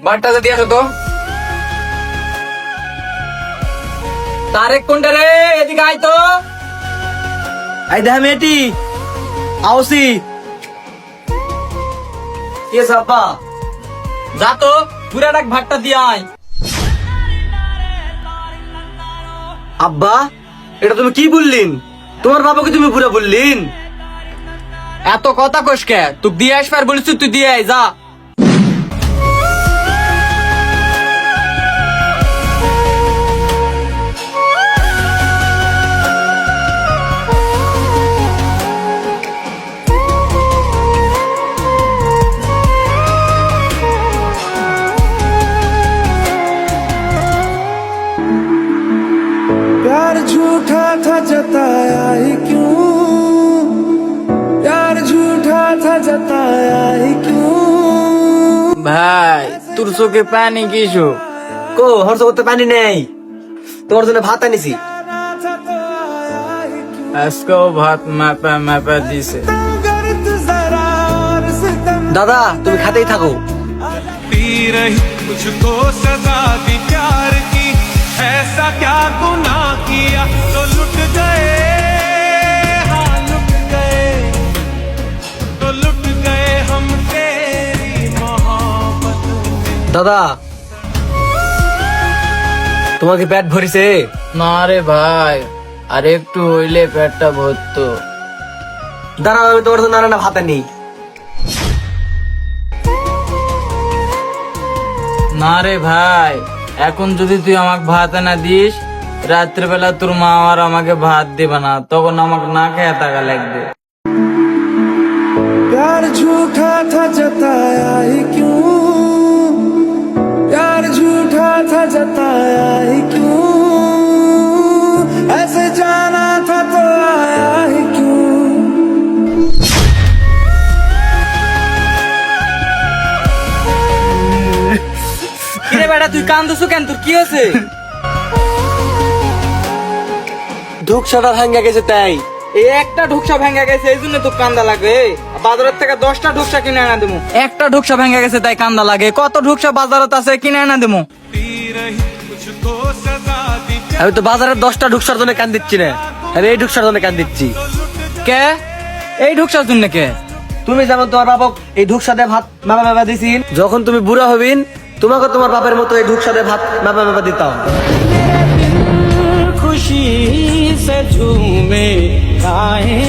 ভাতটা দিয়ে আসো তো। তারেক কোনটা রে, এদিকে আয় তো। এই দেখা মেয়েটি আওসি কে সাব্বা যা তো পুরাটাক ভাতটা দিয়ে আয়। আব্বা এটা তুমি কি বললিন? তোমার বাবাকে তুমি পুরা বললিন? এত কথা কস কে? তুই দিয়ে আসবার বলিস, তুই দিয়ে আয় যা। प्यार झूठा था जताया ही क्यों, प्यार झूठा था जताया ही क्यों। ভাই তোর চোখে পানি কিছু? কো হর্ষ করতে পানি নেই, তোমার জন্য ভাত আনিছি। আজকেও ভাত মাপা মাপা দিছে। দাদা তুমি খাতেই থাকো। पी रही मुझको सजा दी प्यार की, ऐसा क्या गुनाह किया तो लुट गए, हाँ लुट गए, तो लुट गए हम तेरी मोहब्बत में। দাদা তোমার কি পেট ভরিছে? না রে ভাই, আর একটু হইলে পেটটা ভরতো। দাঁড়াও আমি তোমার জন্য রান্না ভাত আনি। না রে ভাই, এখন যদি তুই আমাকে ভাত না দিস, রাত্রেবেলা তোর মা আর আমাকে ভাত দিবে না, তখন আমাকে না খেয়ে থাকা লাগবে। प्यार झूठा था जताया ही क्यों, प्यार झूठा था जताया ही क्यों, ऐसे जाना था तो आया ही क्यों। কিরে বেটা তুই কান্দছো কেন? তোর কি হয়েছে? ঢুকসাটা ভাঙ্গা গেছে তাই। এই একটা ঢুকসা ভেঙে গেছে, এই জন্য তো কান্দা লাগে। বাজারের থেকে 10টা ঢুকসা কিনে আনা দেবো। একটা ঢুকসা ভেঙে গেছে তাই কান্দা লাগে। কত ঢুকসা বাজারত আছে, কিনে আনা দেবো। पी रही मुझको सजा दी আমি তো বাজারের 10টা ঢুকসার জন্য কান দিচ্ছি না, আমি এই ঢুকসার জন্য কান দিচ্ছি। কে? এই ঢুকসার জন্য কে? তুমি যেমন তোমার বাবক এই ঢুকসা দিয়ে ভাত মামা মামা দিছিন, যখন তুমি বুড়া হবিন তোমাকে তোমার বাপের মতো এই ঢুকসা দিয়ে ভাত মামা মামা দিতাম। खुशी से झूमे गाए